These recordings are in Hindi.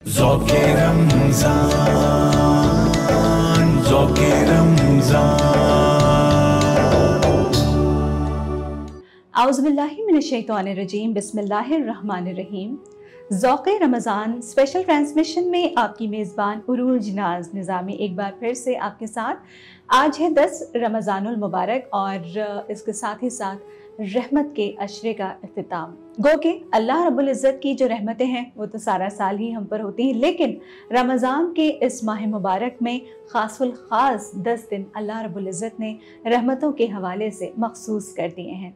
ज़ौक़े रमज़ान, ज़ौक़े रमज़ान। औज़ुबिल्लाहि मिनश्शैतानिर्रजीम, बिस्मिल्लाहिर्रहमानिर्रहीम। ज़ौक़े रमज़ान स्पेशल ट्रांसमिशन में आपकी मेज़बान उरूज नाज निज़ामी एक बार फिर से आपके साथ। आज है 10 रमज़ानुल मुबारक और इसके साथ ही साथ रहमत के अशरे का इख्तिताम। गो कि अल्लाह रब्बुल इज़्ज़त की जो रहमतें हैं वो तो सारा साल ही हम पर होती हैं, लेकिन रमज़ान के इस माह मुबारक में ख़ासुल ख़ास 10 दिन अल्लाह रब्बुल इज़्ज़त ने रहमतों के हवाले से मखसूस कर दिए हैं।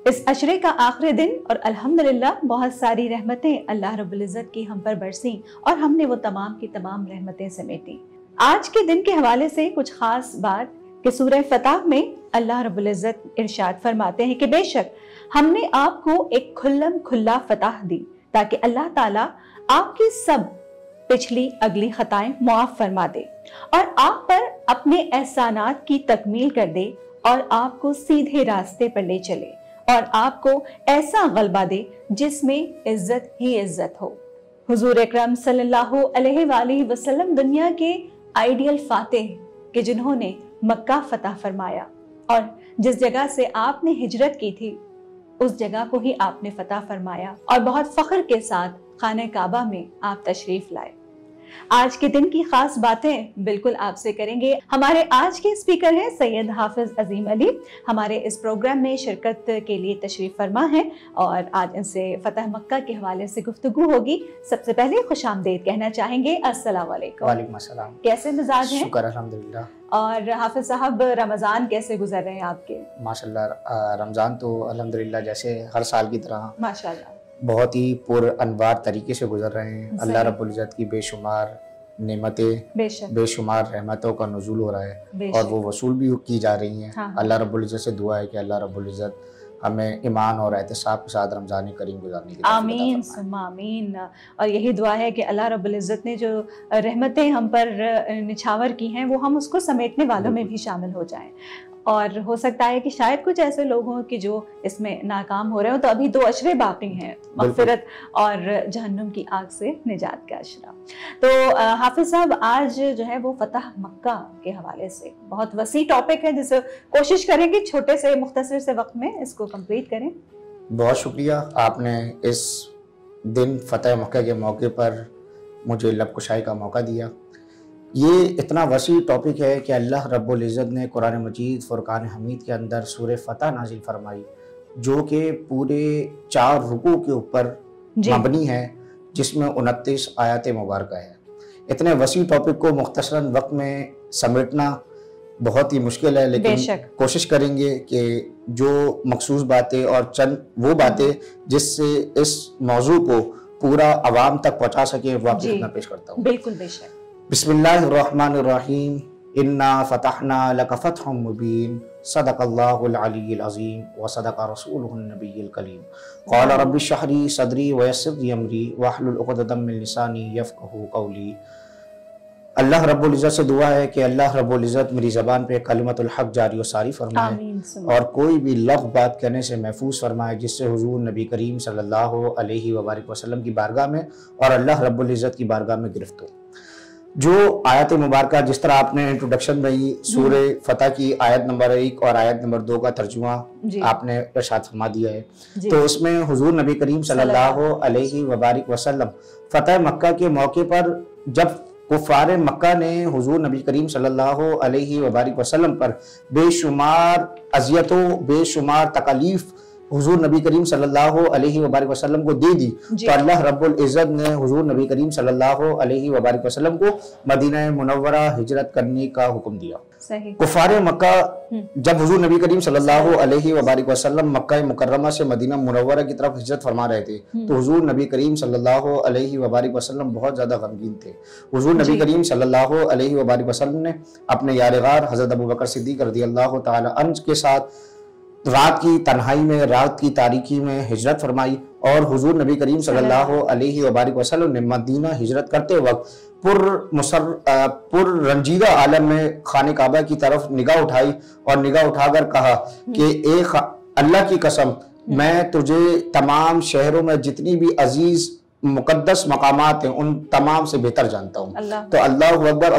इस अशरे का आखिरी दिन और अल्हम्दुलिल्लाह बहुत सारी रहमतें अल्लाह रब्बुल इज़्ज़त की हम पर बरसीं और हमने वो तमाम की तमाम रहमतें समेटी। आज के दिन के हवाले से कुछ ख़ास बात कि सूरह फतह में अल्लाह रब्बुल इज़्ज़त इरशाद फरमाते हैं कि बेशक हमने आपको एक खुल्लम खुल्ला फतह दी ताकि अल्लाह ताला आपकी सब पिछली अगली खताएं मुआफ़ फरमा दे और आप पर अपने एहसानात की तकमील कर दे और आपको सीधे रास्ते पर ले चले और आपको ऐसा गलबा दे जिसमें इज्जत ही इज्जत हो। हुजूर अकरम सल्लल्लाहु अलैहि वसल्लम दुनिया के आइडियल फातेह के जिन्होंने मक्का फतह फरमाया और जिस जगह से आपने हिजरत की थी उस जगह को ही आपने फतह फरमाया और बहुत फख्र के साथ खाने काबा में आप तशरीफ लाए। आज के दिन की खास बातें बिल्कुल आपसे करेंगे। हमारे आज के स्पीकर हैं सैयद हाफिज अजीम अली, हमारे इस प्रोग्राम में शिरकत के लिए तशरीफ फरमा है और आज इनसे फतह मक्का के हवाले से गुफ्तगू होगी। सबसे पहले खुशामदीद कहना चाहेंगे। अस्सलाम वालेकुम। वालेकुम अस्सलाम। कैसे मिजाज हैं? शुक्र अल्हम्दुलिल्लाह। और हाफिज साहब, रमजान कैसे गुजर रहे हैं आपके? माशाल्लाह, रमज़ान तो अल्हम्दुलिल्लाह जैसे हर साल की तरह माशाल्लाह बहुत ही पुरअनवार तरीके से गुजर रहे हैं। अल्लाह रब्बुल इज़्ज़त की बेशुमार नेमतें, बेशुमार रहमतों का नुज़ूल हो रहा है और वो वसूल भी की जा रही हैं। हाँ। अल्लाह रब्बुल इज़्ज़त से दुआ है कि अल्लाह रब्बुल इज़्ज़त हमें ईमान और एहतिसाब के साथ रमज़ान करीम गुजारने की आमीन सुम्मा आमीन। और यही दुआ है कि अल्लाह रब्बुल इज़्ज़त ने जो रहमतें हम पर निछावर की हैं वो हम उसको समेटने वालों में भी शामिल हो जाएं। और हो सकता है कि शायद कुछ ऐसे लोग हों कि जो इसमें नाकाम हो रहे हो, तो अभी 2 अशरे बाकी हैं, मग़फ़िरत और जहन्नुम की आग से निजात का अशरा। तो हाफिज साहब, आज जो है वो फतह मक्का के हवाले से बहुत वसी टॉपिक है जिसे कोशिश करेंगे छोटे से मुख्तसर से वक्त में इसको कंप्लीट करें। बहुत शुक्रिया, आपने इस दिन फतह मक्का के मौके पर मुझे लब कुशाई का मौका दिया। ये इतना वसी टॉपिक है कि अल्लाह रब्बुल इज़्ज़त ने कुरान मजीद फ़ुरक़ान हमीद के अंदर सूरह फतह नाजिल फरमाई जो कि पूरे 4 रुकू के ऊपर मबनी है, जिसमें 29 आयत मुबारक है। इतने वसी टॉपिक को मुख्तसरन वक्त में समेटना बहुत ही मुश्किल है, लेकिन कोशिश करेंगे कि जो मखसूस बातें और चंद वो बातें जिससे इस मौजू को पूरा अवाम तक पहुँचा सके वो आपके सामने पेश करता हूँ। बिल्कुल, बेशक। बिस्मिल्लाहिर्रहमानिर्रहीम। इन्ना फतहना लक फतहुम मुबीन। सदक़ल्लाहुल अलीयुल अज़ीम व सदक़ रसूलुहुन नबियुल करीम। क़ाल रब्बि इश्रह ली सदरी व यस्सिर ली अमरी वहलुल उक़दतम मिन लिसानी यफ़क़हू क़ौली। अल्लाह रब्बुल इज़्ज़त से दुआ है कि अल्लाह रब्बुल इज़्ज़त मेरी ज़बान पे कलिमतुल हक़ जारी व सारी फरमाए और कोई भी लग़्व बात कहने से महफूज फरमाए जिससे हुज़ूर नबी करीम सल्लल्लाहु अलैहि वसल्लम की बारगाह में और अल्लाह रब्बुल इज़्ज़त की बारगाह में गिरफ्त हो। जो आयत मुबारक, जिस तरह आपने इंट्रोडक्शन में ही सूरह फतह की आयत नंबर 1 और आयत नंबर 2 का तर्जुमा आपने इरशाद फरमा दिया है, तो उसमें हुजूर नबी करीम सल्लल्लाहु अलैहि वसल्लम फतह मक्का के मौके पर जब कुफ़ार मक्का ने हुजूर नबी करीम सल्लल्लाहु अलैहि वसल्लम पर बेशुमार अज़ियतों, बेशुमार तकलीफ हुजूर नबी करीम सल्लल्लाहु अलैहि वसल्लम को दे दी, तो अल्लाह रब्बुल इज़्ज़त ने हुजूर नबी करीम सल्लल्लाहु अलैहि वसल्लम को मदीना मुनव्वरा हिजरत करने का हुक्म दिया। कुफार मक्का जब हुजूर नबी करीम सल्लल्लाहु अलैहि वसल्लम मक्का मुकर्रमा से मदीना मुनव्वरा की तरफ हिजरत फरमा रहे थे, तो हुजूर नबी करीम सल्लल्लाहु अलैहि वसल्लम बहुत ज़्यादा गमगीन थे। हुजूर नबी करीम सल्लल्लाहु अलैहि वसल्लम ने अपने यारगार हज़रत अबू बकर सिद्दीक़ रज़ियल्लाहु ताला अन्हु के साथ रात की तन्हाई में, रात की तारीकी में हिजरत फरमाई और हुजूर नबी करीम सल्लल्लाहु अलैहि वसल्लम ने मदीना हिजरत करते वक्त पुर रंजीदा आलम में खाने काबा की तरफ निगाह उठाई और निगाह उठाकर कहा कि एक अल्लाह की कसम, मैं तुझे तमाम शहरों में जितनी भी अजीज मुकद्दस मकामात हैं उन तमाम से बेहतर जानता हूँ। तो अल्लाहु अकबर।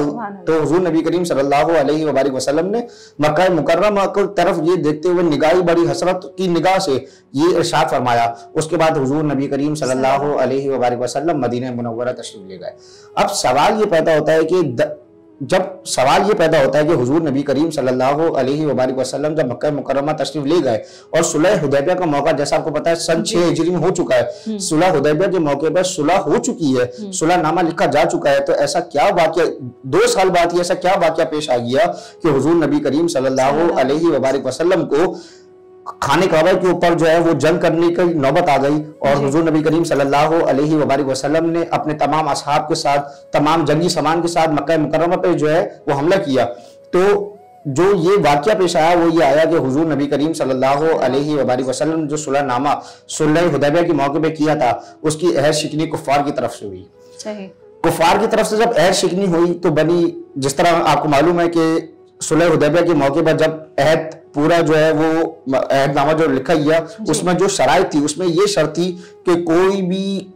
तो हुजूर नबी करीम सल्लल्लाहु अलैहि वसल्लम ने मक्का मुकर्रमा की तरफ ये देखते हुए निगाही बड़ी हसरत की निगाह से ये इरशाद फरमाया। उसके बाद हुजूर नबी करीम सल्लल्लाहु अलैहि वसल्लम मदीना मुनव्वरा तशरीफ ले गए। अब सवाल ये पैदा होता है कि हुजूर नबी करीम सल्लल्लाहु अलैहि वसल्लम जब मक्का मुकर्रमा तशरीफ ले गए और सुलह हुदैबिया का मौका, जैसा आपको पता है, सन 6 हिजरी में हो चुका है। सुलह हुदैबिया के मौके पर सुलह हो चुकी है, सुलह नामा लिखा जा चुका है। तो ऐसा क्या वाकया 2 साल बाद ही ऐसा क्या वाकया पेश आ गया कि हुजूर नबी करीम सल्लल्लाहु अलैहि वसल्लम को खाने काबा के ऊपर जो है वो जंग करने की नौबत आ गई और हुजूर नबी करीम सल्लल्लाहु अलैहि वसल्लम ने अपने तमाम असहाब के साथ, तमाम जंगी सामान के साथ मक्का मुकर्रमा पे जो है वो हमला किया। तो जो ये वाकया पेश आया वो ये आया कि हुजूर नबी करीम सल्लल्लाहु अलैहि वसल्लम जो सुलहनामा सुलह हुदैबिया के मौके पे किया था, उसकी अहद शिकनी कुफार की तरफ से हुई। कुफार की तरफ से जब अहद शिकनी हुई तो बनी, जिस तरह आपको मालूम है कि सुलह हुदैबिया के मौके पर जब अहद पूरा जो है वो अहदनामा जो लिखा गया, उसमें जो शराइत थी उसमें ये शर्त थी कि कोई भी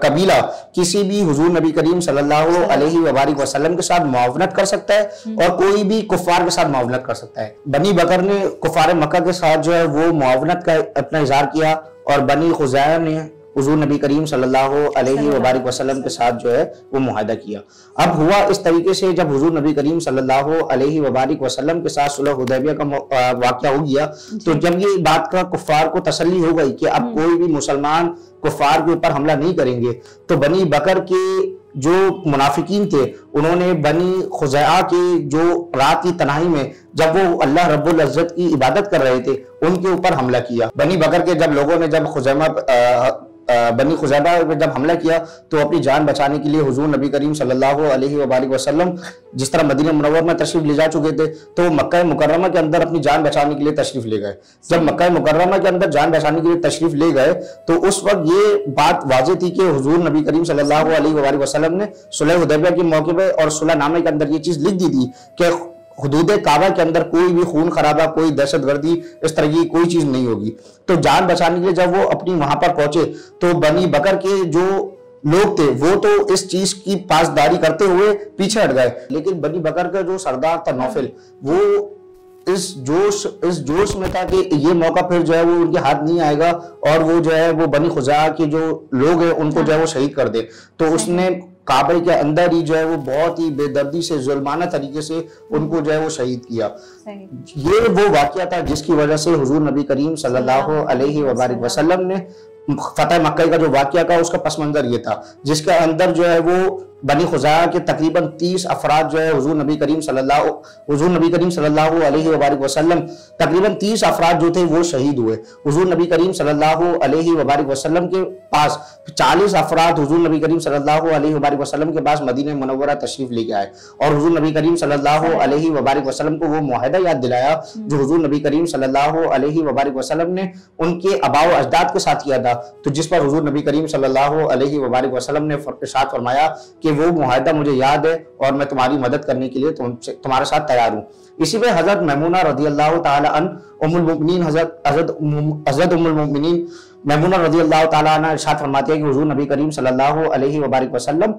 कबीला किसी भी हुजूर नबी करीम सल्लल्लाहु अलैहि वसल्लम के साथ मुआवनत कर सकता है और कोई भी कुफार के साथ मुआवनत कर सकता है। बनी बकर ने कुफार मक्का के साथ जो है वो मुआवनत का अपना इजहार किया और बनी खुज़ैमा ने हुजूर नबी करीम सल्लल्लाहु अलैहि वसल्लम के साथ जो है वो मुआहदा किया। अब हुआ इस तरीके से, जब हुजूर नबी करीम सल्लल्लाहु अलैहि वसल्लम के साथ सुलह हुदैबिया का वाकया हो गया, तो जब ये बात का कुफार को तसल्ली हो गई कि अब कोई भी मुसलमान कुफार के ऊपर हमला नहीं करेंगे, तो बनी बकर के जो मुनाफिकीन थे उन्होंने बनी खुज़ैआ के जो रात की तन्हाई में जब वो अल्लाह रब्बुल इज्जत की इबादत कर रहे थे उनके ऊपर हमला किया। बनी बकर के जब लोगों ने जब बनी खुज़ैमा पे जब हमला किया तो अपनी जान बचाने के लिए हुजूर नबी करीम सल्लल्लाहु अलैहि वसल्लम जिस तरह मदीना मुनव्वरा में तशरीफ ले जा चुके थे, तो मक्का मुकर्रमा के अंदर अपनी जान बचाने के लिए तशरीफ ले गए। जब मक्का मुकर्रमा के अंदर जान बचाने के लिए तशरीफ ले गए तो उस वक्त ये बात वाज़ेह थी कि हुजूर नबी करीम सल्लल्लाहु अलैहि वसल्लम ने सुलह हुदैबिया के मौके पर और सुलहनामे के अंदर ये चीज लिख दी थी कि हुदूद काबा के अंदर कोई भी खून खराबा, कोई दहशतगर्दी, इस तरह की कोई चीज नहीं होगी। तो जान बचाने के लिए जब वो अपनी वहां पर पहुंचे तो बनी बकर के जो लोग थे वो तो इस चीज की पासदारी करते हुए पीछे हट गए, लेकिन बनी बकर का जो सरदार था नौफल, वो इस जोश में था कि ये मौका फिर जो है वो उनके हाथ नहीं आएगा और वो जो है वो बनी खुज़ैआ के जो लोग हैं उनको जो है वो शहीद कर दे। तो उसने काबे के अंदर ही जो है वो बहुत ही बेदर्दी से जुल्माना तरीके से उनको जो है वो शहीद किया। ये वो वाकया था जिसकी वजह से हुजूर नबी करीम सल्लल्लाहु अलैहि वसल्लम ने फतेह मक्का का जो वाकया का उसका पस मंजर ये था, जिसके अंदर जो है वो बनी खुज़ैआ के तकरीबन 30 अफराद जो है हुजूर नबी करीम सल्लल्लाहु अलैहि वसल्लम तकरीबन 30 अफराद जो थे वो शहीद हुए। हुजूर नबी करीम सल्लल्लाहु अलैहि वसल्लम के पास 40 अफराद हुजूर नबी करीम सल्लल्लाहु अलैहि वसल्लम के पास मदीना मुनव्वरा तशरीफ लेके आए और हुजूर नबी करीम सल्लल्लाहु अलैहि वसल्लम को वो मुआहदा याद दिलाया जो हुजूर नबी करीम सल्लल्लाहु अलैहि वसल्लम ने उनके आबाओ अजदाद के साथ किया था। तो जिस पर हुजूर नबी करीम सल्लल्लाहु अलैहि वसल्लम ने इरशाद फरमाया कि वो मुआहदा मुझे याद है और मैं तुम्हारी मदद करने के लिए तुम्हारे साथ तैयार हूँ। इसी में हजरत मैमूना रज़ियल्लाहु ताला अन्हा उम्मुल मुमिनीन हजरत उम्मुल मुमिनीन मैमूना रज़ियल्लाहु ताला अन्हा इरशाद फरमाती है कि हुजूर नबी करीम सल्लल्लाहु अलैहि वसल्लम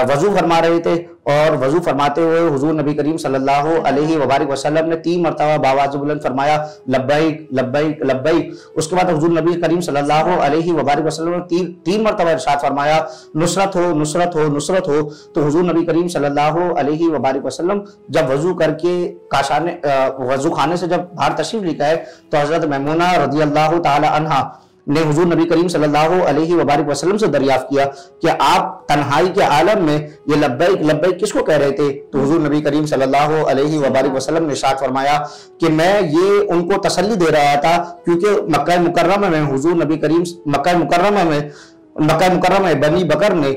वजू फरमा रहे थे और वजू फरमाते हुए हुजूर नबी करीम सल्लल्लाहु अलैहि वसल्लम ने 3 मरतबा बावाज़ बुलंद फरमाया लब्बैक लब्बैक लब्बैक। उसके बाद हुजूर नबी करीम सल्लल्लाहु अलैहि वसल्लम ने 3 मरतबा इरशाद फरमाया नुसरत हो नुसरत हो नुसरत हो। तो हुजूर नबी करीम सल्लल्लाहु अलैहि वसल्लम जब वजू करके काशाने वजू खाने से जब बाहर तशरीफ लेकर आए तो हजरत मैमूना रज़ियल्लाहु ताला अन्हा ने हुजूर नबी करीम सल्लल्लाहु अलैहि वसल्लम से दरियाफ्त किया कि आप तन्हाई के आलम में ये लब्बैक लब्बैक किसको कह रहे थे। तो हुजूर नबी करीम सल्लल्लाहु अलैहि वसल्लम ने इरशाद फरमाया कि मैं ये उनको तसल्ली दे रहा था क्योंकि मक्का मुकर्रमा में हुजूर नबी करीम मक्का मुकर्रमा में बनी बकर ने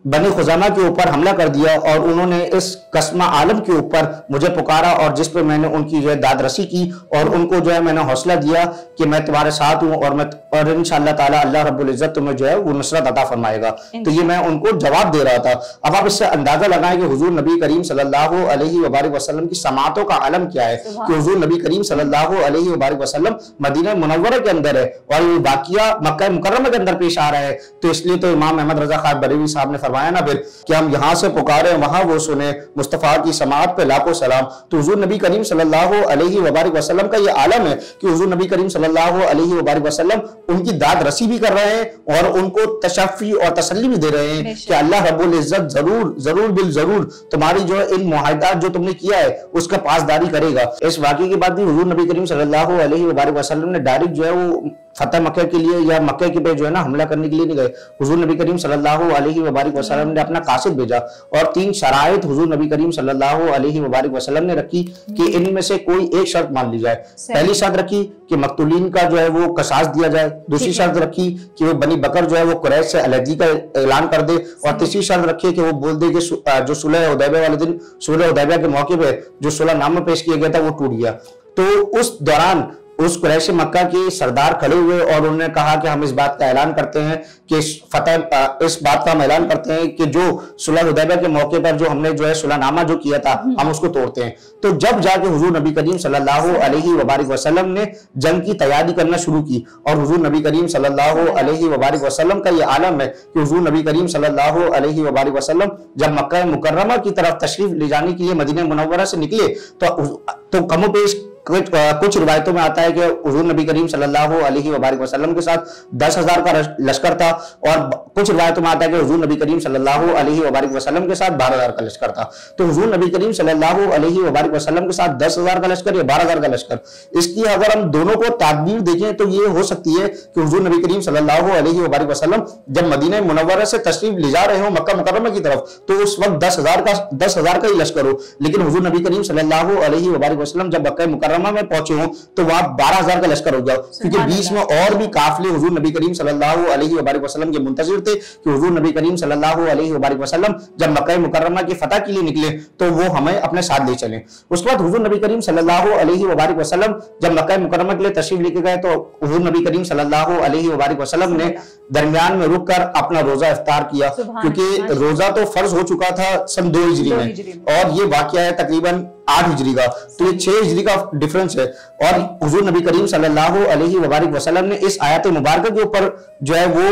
बनी खुजामा के ऊपर हमला कर दिया और उन्होंने इस कस्मा आलम के ऊपर मुझे पुकारा और जिस पे मैंने उनकी जो है दादरसी की और उनको जो है मैंने हौसला दिया कि मैं तुम्हारे साथ हूँ और इंशाअल्लाह ताला अल्लाह रब्बुल इज्जत तुम्हें जो है वो नुसरत अता फरमाएगा। तो ये मैं उनको जवाब दे रहा था। अब आप इससे अंदाजा लगाएं कि हुजूर नबी करीम सल्लल्लाहु अलैहि वसल्लम की समातों का आलम क्या है कि हुजूर नबी करीम सल्लल्लाहु अलैहि वसल्लम मदीना मुनव्वरा के अंदर है और ये वाकया मक्का मुकर्रमा के अंदर पेश आ रहा है। तो इसलिए तो इमाम अहमद रजा खान बरेलवी साहब ने फरमाया ना फिर कि हम यहाँ से पुकारे वहां वो सुने, मुस्तफा की समात पे लाखों सलाम। तो हुजूर नबी करीम सल्लल्लाहु अलैहि वसल्लम का ये आलम है कि हुजूर नबी करीम सल्लल्लाहु अलैहि वसल्लम उनकी दाद रसी भी कर रहे हैं और उनको तशफ़ी और तसल्ली भी दे रहे हैं कि अल्लाह रब्बुल इज्जत जरूर जरूर बिल जरूर तुम्हारी जो है इन मुआहिदात जो तुमने किया है उसका पासदारी करेगा। इस वाकये के बाद भी हुजूर नबी करीम सल्लल्लाहु अलैहि वसल्लम ने डायरेक्ट जो है वो फतेह मक्के के लिए या मक्के के पे जो है ना हमला करने के लिए नहीं गए। हुजूर नबी करीम सल्लल्लाहु अलैहि वसल्लम ने अपना कासिद भेजा और 3 शराइत हुजूर नबी करीम सल्लल्लाहु अलैहि वसल्लम ने रखी कि इनमें से कोई एक शर्त मान ली जाए। पहली शर्त रखी कि मकतूलीन का जो है वो कसास दिया जाए, दूसरी शर्त रखी कि वो बनी बकर जो है वो कुरैश से अलहदगी का ऐलान कर दे और तीसरी शर्त रखी कि वो बोल दे कि जो सुलह हुदैबिया वाले दिन सुलह हुदैबिया के मौके पे जो सुलहनामा पेश किया गया था वो टूट गया। तो उस दौरान उस कुरैश मक्का के सरदार खड़े हुए और उन्होंने कहा कि हम इस बात का ऐलान करते हैं कि इस बात का हम ऐलान करते हैं कि जो सुलह हुदैबिया के मौके पर जो हमने जो है सुलहनामा जो किया था हम उसको तोड़ते हैं। तो जब जाके हुजूर नबी करीम सल्लल्लाहु अलैहि वसल्लम ने जंग की तैयारी करना शुरू की और हुजूर नबी करीम सल्लल्लाहु अलैहि वसल्लम का ये आलम है कि हुजूर नबी करीम सल्लल्लाहु अलैहि वसल्लम जब मक्का मुकर्रमा की तरफ तशरीफ ले जाने के लिए मदीना मुनव्वरा से निकले तो कमोपेश कुछ रिवायतों में आता है कि हुजूर नबी करीम सल्लल्लाहु अलैहि वसल्लम के साथ 10,000 का लश्कर था और कुछ रिवायतों में आता है कि हुजूर नबी करीम सल्लल्लाहु अलैहि वसल्लम के साथ 12,000 का लश्कर था। तो हुजूर नबी करीम सल्लल्लाहु अलैहि वसल्लम के साथ 10,000 का लश्कर या 12,000 का लश्कर, इसकी अगर हम दोनों को तादबीर देखें तो ये हो सकती है कि हुजूर नबी करीम सल्लल्लाहु अलैहि वसल्लम जब मदीना मुनव्वरा से तशरीफ ले जा रहे हो मक्का मुकर्रमा की तरफ तो उस वक्त 10,000 का ही लश्कर हो, लेकिन हुजूर नबी करीम सल्लल्लाहु अलैहि वसल्लम जब मक्का मुकर्रमा में पहुंचे हो तो वहां 12,000 का लश्कर हो गया क्योंकि बीच में और भी काफिले हुजूर नबी करीम सल्लल्लाहु अलैहि वसल्लम के मुंतजिर थे कि हुजूर नबी करीम सल्लल्लाहु अलैहि वसल्लम जब मक्का मुकर्रमा की फतह के लिए निकले तो वो हमें अपने साथ ले चले। उसके बाद हुजूर नबी करीम सल्लल्लाहु अलैहि वसल्लम जब मक्का मुकर्रमा के लिए तशरीफ लेके गए तो हुजूर नबी करीम सल्लल्लाहु अलैहि वसल्लम ने दरमियान में रुककर अपना रोजा इफ्तार किया क्योंकि रोजा तो फर्ज हो चुका था सन 2 हिजरी में और ये वाकया है तकरीबन 8 हिजरी का, तो ये 6 हिजरी का डिफरेंस है। और हुजूर नबी करीम सल्लल्लाहु अलैहि वसल्लम ने इस आयत मुबारक के ऊपर जो है वो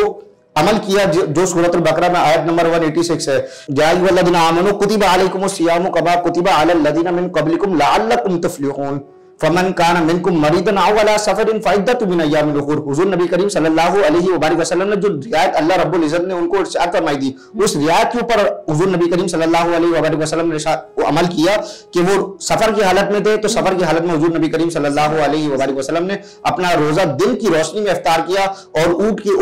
अमल किया जो सूरत अल-बकरा में आयत नंबर 186 है। या अय्युहल्लज़ीना आमनू कुतिबा अलैकुमुस सियामु कमा कुतिबा अलल लज़ीना मिन क़ब्लिकुम लअल्लकुम तुफ़्लिहून फमन कान मिनकुम मरीदन औ अला सफरिन फ़इद्दतुम मिन अय्यामिन उख़र। हुजूर नबी करीम सल्लल्लाहु अलैहि वसल्लम ने जो रियायत अल्लाह रब्बुल इज्जत ने उनको इरशाद फरमाई थी उस रियायत के ऊपर हुजूर नबी करीम सल्लल्लाहु अलैहि वसल्लम ने अमल किया कि वो सफर की हालत में थे तो सफर की हालत में हुजूर नबी करीम सल्लल्लाहु अलैहि वसल्लम ने अपना रोजा दिन की रोशनी में इफ्तार किया और ऊंटनी के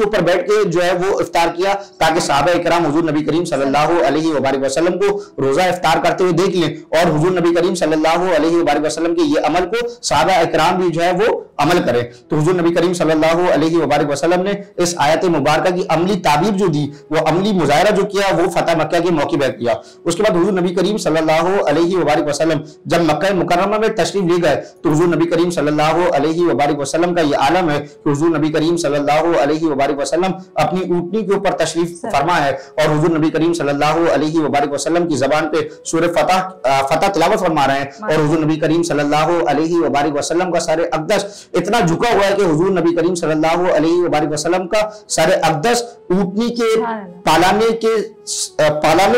ऊपर बैठ के जो है वो इफ्तार किया ताकि सहाबा इकराम हुजूर नबी करीम सल्लल्लाहु अलैहि वसल्लम को रोजा इफ्तार करते हुए देख लें और हुजूर नबी करीम सल्लल्लाहु अलैहि वसल्लम के ये अमल को सहाबा इकराम भी जो है वो अमल करें। तो हुजूर नबी करीम सल्लल्लाहु अलैहि वसल्लम ने इस आयत मुबारक की अमली ताबीर जो दी वो अमली मुजाहिरा जो किया वो फतह मक्का के मौके पर किया। उसके बाद हुजूर नबी करीम सल्लल्लाहु अलैहि वसल्लम जब मक्का मुकर्रमा में तशरीफ ले गए तो हुजूर नबी करीम सल्लल्लाहु अलैहि वसल्लम का ये आलम है कि हुजूर नबी करीम सल्लल्लाहु अलैहि वसल्लम अपनी ऊंटनी के ऊपर तशरीफ फरमा है और हुजूर नबी करीम सल्लल्लाहु अलैहि वसल्लम की जबान पे सूरह फतह तिलावत फरमा रहे हैं और हुजूर नबी करीम सल्लल्लाहु अलैहि वसल्लम का सारे अक़दस इतना झुका हुआ है कि हुजूर नबी करीम सल्लल्लाहु अलैहि वसल्लम का सारे अक़दस ऊंटनी के पालाने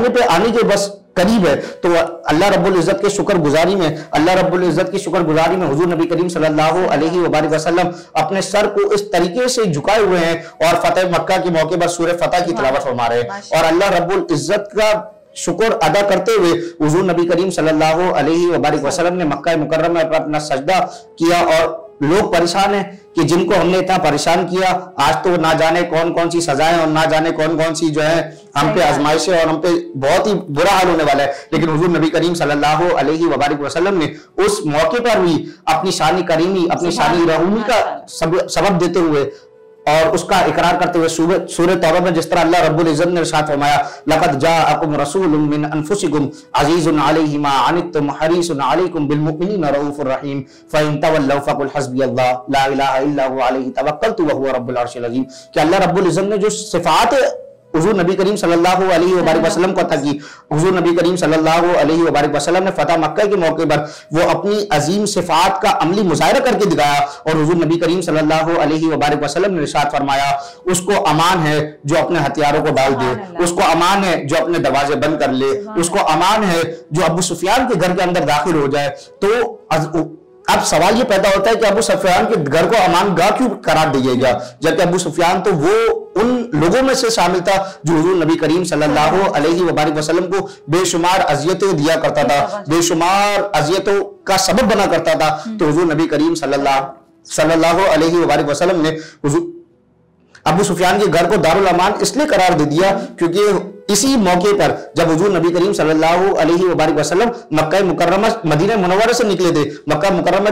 पे आने के बस करीब है। तो अल्लाह रब्बुल इज्जत के शुक्रगुजारी में हुजूर नबी करीम सल्लल्लाहु अलैहि वसल्लम अपने सर को इस तरीके से झुकाए हुए हैं और फतेह मक्का के मौके पर सूरह फतह की तिलावत फरमा रहे हैं और अल्लाह रब्बुल इज्जत का शुक्र अदा करते हुए हुजूर नबी करीम सल्लल्लाहु अलैहि वसल्लम ने मक्का मुकर्रमा में अपना सजदा किया और लोग परेशान हैं कि जिनको हमने इतना परेशान किया आज तो ना जाने कौन कौन सी सजाएं और ना जाने कौन कौन सी जो है हम पे आजमाइशें और हम पे बहुत ही बुरा हाल होने वाला है। लेकिन हुजूर नबी करीम सल्लल्लाहु अलैहि वसल्लम ने उस मौके पर भी अपनी शानी करीमी अपनी शानी रहूमी का सबब देते हुए और उसका इकरार करते हुए सूरह तौबा में जिस तरह अल्लाह रब्बुल इज्जत ने इरशाद फरमाया, लक़द जाअकुम रसूलुम मिन अनफुसिकुम अज़ीज़ुन अलैहि मा अनित्तुम हरीसुन अलैकुम बिल मुमिनीना रऊफुर रहीम फ़इन तवल्लव फ़कुल हस्बियल्लाह ला इलाहा इल्ला हुवा अलैहि तवक्कलतु व हुवा रब्बुल अर्शिल अज़ीम। कि अल्लाह रब्बुल इज्जत ने जो सिफात हुजूर नबी करीम सल्लल्लाहु अलैहि वसल्लम को अता की, हुजूर नबी करीम सल्लल्लाहु अलैहि वसल्लम ने फतह मक्का के मौके पर वो अपनी अजीम सिफात का अमली मुजाहिरा करके दिखाया और हुजूर नबी करीम सल्लल्लाहु अलैहि वसल्लम ने इरशाद फरमाया, उसको अमान है जो अपने हथियारों को डाल दे, उसको अमान है जो अपने दरवाजे बंद कर ले, उसको अमान है जो अबू सुफियान के घर के अंदर दाखिल हो जाए। तो अब सवाल ये पैदा होता है कि अबू सुफियान के घर को अमान गाह क्यों करार दिया गया, जबकि अबू सुफियान तो वो उन लोगों में से शामिल था जो हुजूर नबी करीम सल्लल्लाहु अलैहि वसल्लम को बेशुमार अजियतें दिया करता था, बेशुमार अजियतों का सबब बना करता था। तो हुजूर नबी करीम सल्लल्लाहु अलैहि वसल्लम ने अबू सुफियान के घर को दारुल अमान इसलिए करार दे दिया क्योंकि इसी मौके पर जब हुजूर नबी करीम सल्लल्लाहु अलैहि वसल्लम मक्का मुकर्रमा मदीना मुनव्वरा से निकले थे मक्का मुकर्रमा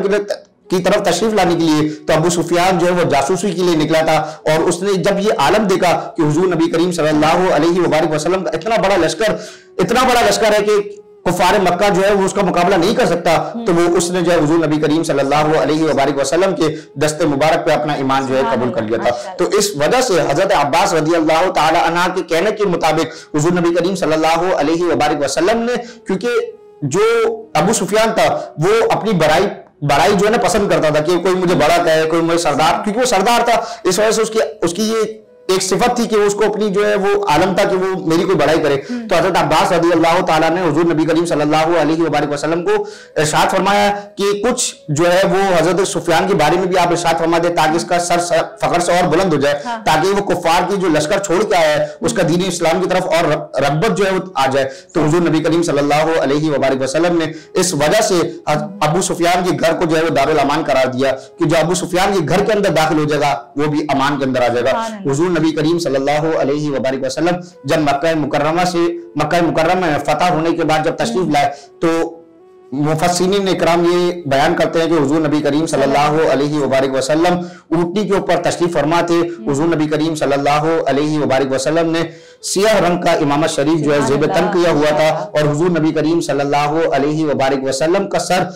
की तरफ तशरीफ लाने के लिए, तो अबू सुफियान जो है वो जासूसी के लिए निकला था और उसने जब ये आलम देखा कि हुजूर नबी करीम सल्लल्लाहु अलैहि वसल्लम का इतना बड़ा लश्कर है कि कुफार मक्का जो है वो उसका मुकाबला नहीं कर सकता, तो वो उसने जो है हुजूर नबी करीम सल्लल्लाहु अलैहि वसल्लम के दस्ते मुबारक पे अपना ईमान जो है कबूल कर लिया था। तो इस वजह से हजरत अब्बास रदियल्लाहु ताला अन्हा के कहने के मुताबिक हुजूर नबी करीम सल्लल्लाहु अलैहि वसल्लम ने, क्योंकि जो अबू सुफियान था वो अपनी बड़ाई जो है ना पसंद करता था कि कोई मुझे बड़ा कहे, कोई मुझे सरदार, क्योंकि वो सरदार था, इस वजह से उसकी ये एक सिफत थी कि उसको अपनी जो है वो आलम था कि वो मेरी कोई बड़ाई करे। तो हजरत अब्बास रदियल्लाहु ताला ने हुजूर नबी करीम सल्लल्लाहु अलैहि वसल्लम को इरशाद फरमाया कि कुछ जो है वो हजरत सुफियान के बारे में भी आप इरशाद फरमा दे ताकि इसका सर फखर से और बुलंद हो जाए, ताकि वो कुफार की जो लश्कर छोड़ के आया है उसका दीन इस्लाम की तरफ और रग़बत जो है वो आ जाए। तो हुजूर नबी करीम सल्लल्लाहु अलैहि वसल्लम ने इस वजह से अबू सुफियान के घर को जो है वो दारुल अमान करार दिया कि जो अबू सुफियान के घर के अंदर दाखिल हो जाएगा वो भी अमान के अंदर आ जाएगा। हुजूर नबी करीम सल्लल्लाहु अलैहि वसल्लम जब मक्का मुकर्रमा में फतह होने के बाद जब तशरीफ लाए तो मुफस्सिरीन इकराम ये बयान करते हैं कि हुजूर नबी करीम सल्लल्लाहु अलैहि वसल्लम ऊंटनी के ऊपर तशरीफ फरमा थे। हुजूर नबी करीम सल्लल्लाहु अलैहि वसल्लम ने सियाह रंग का इमामत शरीफ जो है ज़ेब तन किया हुआ था और हुजूर नबी करीम सल्लल्लाहु अलैहि वसल्लम का सर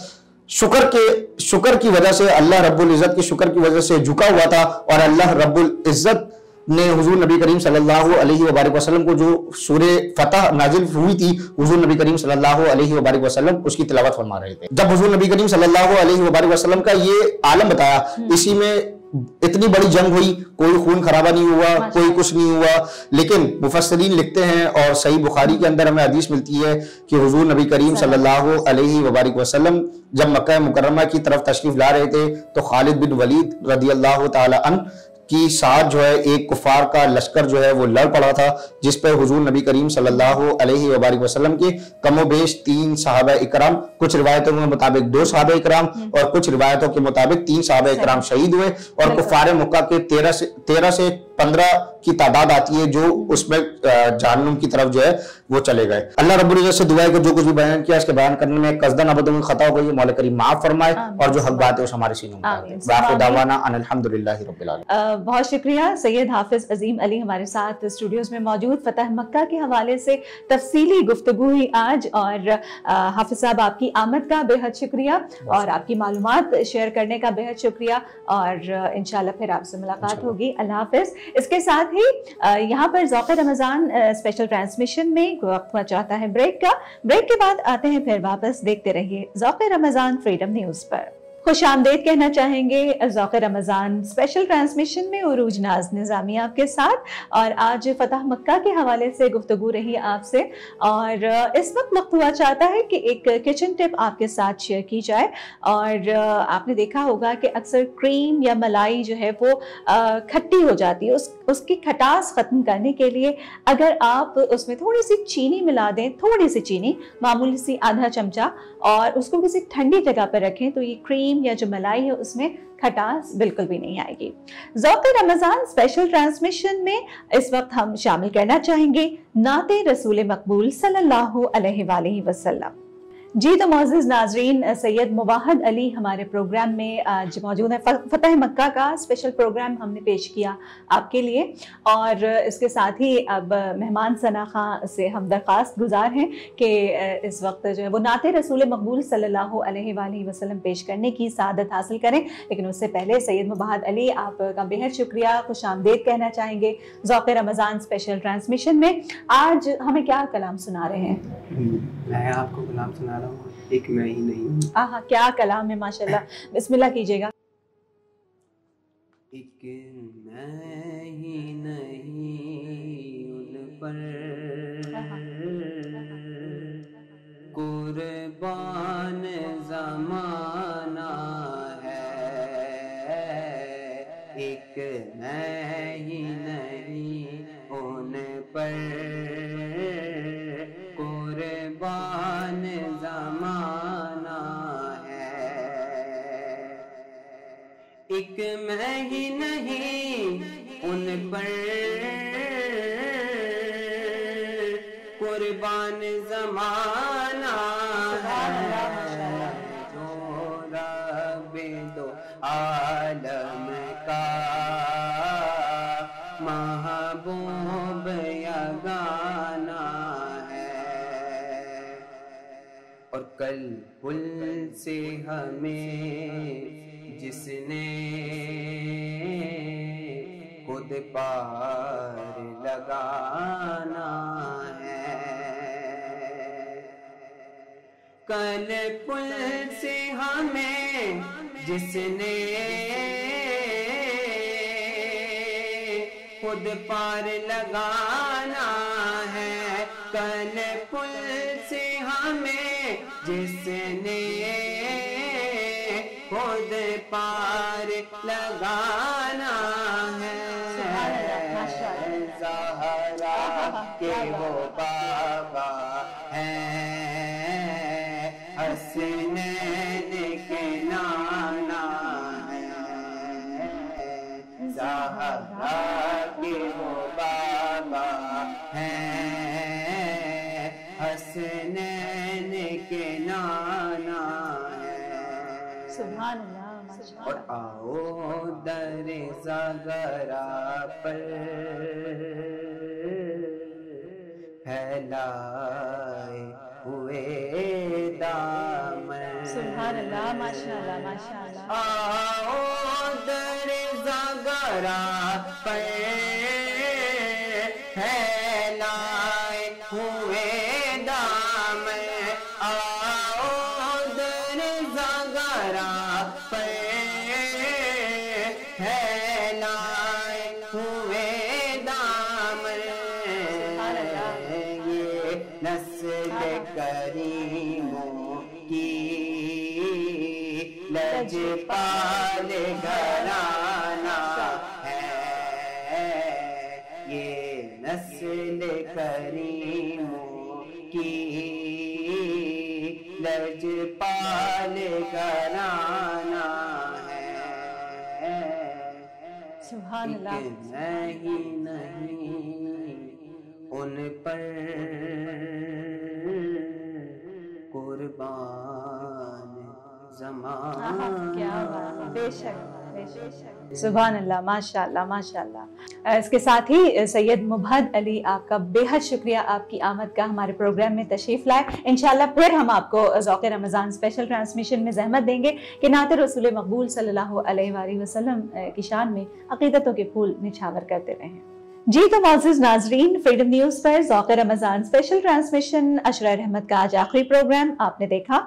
शुक्र की वजह से, अल्लाह रब्बुल इज्जत के शुक्र की वजह से झुका हुआ था और अल्लाह रब्बुल इज्जत ने हुजूर नबी करीम सल्लल्लाहु अलैहि वसल्लम को जो सूरे फतह नाजिल हुई थी हुजूर नबी करीम सल्लल्लाहु अलैहि वसल्लम उसकी तिलावत फरमा रहे थे। जब हुजूर नबी करीम सल्लल्लाहु अलैहि वसल्लम का ये आलम बताया, इसी में इतनी बड़ी जंग हुई, कोई खून खराबा नहीं हुआ, कोई कुछ नहीं हुआ, लेकिन मुफस्सिरीन लिखते हैं और सही बुखारी के अंदर हमें हदीस मिलती है कि हुजूर नबी करीम सल्लल्लाहु अलैहि वसल्लम जब मक्का मुकर्रमा की तरफ तशरीफ ला रहे थे तो खालिद बिन वलीद रदियल्लाहु ताला अन्हु की साथ जो है एक कुफार का लश्कर जो है वो लड़ पड़ा था, जिस पर हुजूर नबी करीम सल्लल्लाहु अलैहि वसल्लम के कमोबेश 3 सहाबा इकराम, कुछ रिवायतों के मुताबिक 2 सहाबा इकराम और कुछ रिवायतों के मुताबिक 3 सहाबा इकराम शहीद हुए और कुफार मक्का के 13 से 15 की तादाद आती है जो उसमें जहन्नुम की तरफ जो है वो चले गए। अल्लाह रब्बुल इज्जत से दुआ है कि जो कुछ भी बयान किया इसके बयान करने में कसदन अबदन खता हो गई, मौला करीम माफ फरमाए और जो हक बात है उस हमारे सीनों में डाल दे। वाखिर दावाना अनिल हम्दुलिल्लाहि रब्बिल आलमीन। बहुत शुक्रिया सैयद हाफिज अजीम अली हमारे साथ स्टूडियोज में मौजूद, फतह मक्का के हवाले से तफसीली गुफ्तगू हुई आज और हाफिज साहब आपकी आमद का बेहद शुक्रिया और आपकी मालूमात शेयर करने का बेहद शुक्रिया और इंशाल्लाह फिर आपसे मुलाकात होगी। अल्लाह हाफिज। इसके साथ ही यहाँ पर ज़ौक़ रमज़ान स्पेशल ट्रांसमिशन में वक्त हुआ चाहता है ब्रेक का। ब्रेक के बाद आते हैं फिर वापस, देखते रहिए ज़ौक़ रमज़ान फ्रीडम न्यूज़ पर। खुश आमदेद कहना चाहेंगे ज़ौक़ रमज़ान स्पेशल ट्रांसमिशन में उरूज नाज निज़ामी आपके साथ और आज फतह मक्का के हवाले से गुफ्तगू रही आपसे और इस वक्त हुआ चाहता है कि एक किचन टिप आपके साथ शेयर की जाए। और आपने देखा होगा कि अक्सर क्रीम या मलाई जो है वो खट्टी हो जाती है, उसकी खटास ख़त्म करने के लिए अगर आप उसमें थोड़ी सी चीनी मिला दें, थोड़ी सी चीनी, मामूली सी आधा चमचा, और उसको किसी ठंडी जगह पर रखें तो ये क्रीम या जो मलाई है उसमें खटास बिल्कुल भी नहीं आएगी। ज़ौक़ रमज़ान स्पेशल ट्रांसमिशन में इस वक्त हम शामिल करना चाहेंगे नाते रसूल मकबूल सल्लल्लाहु अलैहि वसल्लम। जी तो मोअज़्ज़िज़ नाज़रीन, सैयद मुवाहिद अली हमारे प्रोग्राम में आज मौजूद है। फ़तह मक्का का स्पेशल प्रोग्राम हमने पेश किया आपके लिए, और इसके साथ ही अब मेहमान सना खां से हम दरख्वास्त गुजार हैं कि इस वक्त जो है वो नाते रसूल मकबूल सल्लल्लाहु अलैहि वसल्लम पेश करने की सआदत हासिल करें। लेकिन उससे पहले सैयद मुवाहिद अली, आपका बेहद शुक्रिया, खुशामदीद कहना चाहेंगे ज़ौक़ रमज़ान स्पेशल ट्रांसमिशन में। आज हमें क्या कलाम सुना रहे हैं? मैं आपको कलाम सुना रहा हूँ, एक मैं ही नहीं हूँ। आहा, क्या कलाम है माशाल्लाह, बिस्मिल्लाह कीजिएगा। एक मैं ही नहीं उन पर कुर्बान ज़माना है, एक मैं ही नहीं उन पर कुर्बान ज़माना है, एक मैं ही नहीं उन पर कुर्बान ज़माना है, जो रब्बे दो आलम का महबूब यगाना है, और कल पुल से हमें जिसने खुद पार लगाना है, कल पुल से हमें जिसने खुद पार लगाना है, कल पुल से हमें जिसने खुद पार लगाना है, ज़हरा के वो बाबा हैं, हसनैन के नाना है, ज़हरा के वो बाबा हैं, हसनैन के नाना है। सुभान अल्लाह, माशाअल्लाह। और आओ दर ज़गरा पर फैलाए हुए दामन, सुभान अल्लाह, माशाअल्लाह, माशाअल्लाह। आओ दर ज़गरा पर फैलाए हुए दामन, आओ दर ज़गरा पर फैलाए हुए दामन, ये नस्ल करीमों की लजपाल घराना है, ये नस्ल करीमों की लजपाल घराना है, सुभान अल्लाह। नहीं नहीं उन पर कुर्बान ज़माना। क्या बात है, बेशक बेशक, सुभान अल्लाह, माशाअल्लाह, माशाअल्लाह। इसके साथ ही सैयद मुवाहिद अली, आपका बेहद शुक्रिया, आपकी आमद का हमारे प्रोग्राम में तशरीफ़ लाए। इंशाल्लाह फिर हम आपको ज़ौक़ रमज़ान स्पेशल ट्रांसमिशन में ज़हमत देंगे कि नाते रसूल मकबूल सल्लल्लाहु अलैहि वसल्लम की शान में अक़ीदतों के फूल निछावर करते रहें। जी तो मोअज़्ज़िज़ नाज़रीन, फ्रीडम न्यूज़ पर ज़ौक़ रमज़ान स्पेशल ट्रांसमिशन अशरा रहमत का आज आखिरी प्रोग्राम आपने देखा,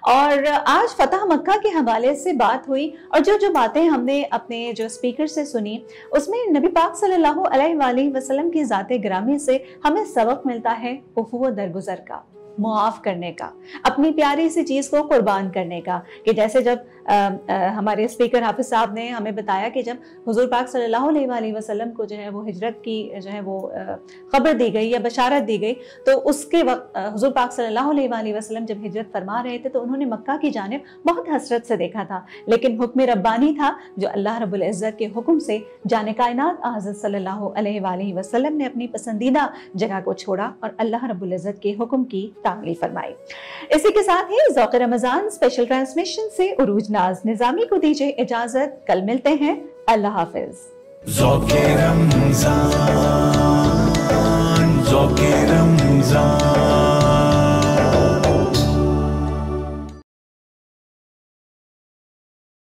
और आज फ़तह मक्का के हवाले से बात हुई, और जो बातें हमने अपने जो स्पीकर से सुनी उसमें नबी पाक सल्लल्लाहु अलैहि वसल्लम की ज़ाते ग्रामी से हमें सबक मिलता है उफ़ू दरगुज़र का, मुआफ़ करने का, अपनी प्यारी सी चीज़ को कुर्बान करने का। कि जैसे जब हमारे स्पीकर हाफिज़ साहब ने हमें बताया कि जब हुज़ूर पाक सल्लल्लाहु अलैहि वसल्लम को जो है वो हिजरत की जो है वो खबर दी गई या बशारत दी गई, तो उसके वक्त हुज़ूर पाक सल्लल्लाहु अलैहि वसल्लम जब हिजरत फरमा रहे थे तो उन्होंने मक्का की जानिब बहुत हसरत से देखा था, लेकिन हुक्म रब्बानी था जो अल्लाह रब्बुल इज़्ज़त के हुक्म से जाने कायनात हज़रत सल्लल्लाहु अलैहि वसल्लम ने अपनी पसंदीदा जगह को छोड़ा और अल्लाह रब्बुल इज़्ज़त के हुक्म की तामील फरमाए। इसी के साथ ही ज़ौक़ रमज़ान स्पेशल ट्रांसमिशन से उरूज नाज निज़ामी को दीजिए इजाज़त। कल मिलते हैं। अल्लाह हाफ़िज़। ज़ौक़ रमज़ान।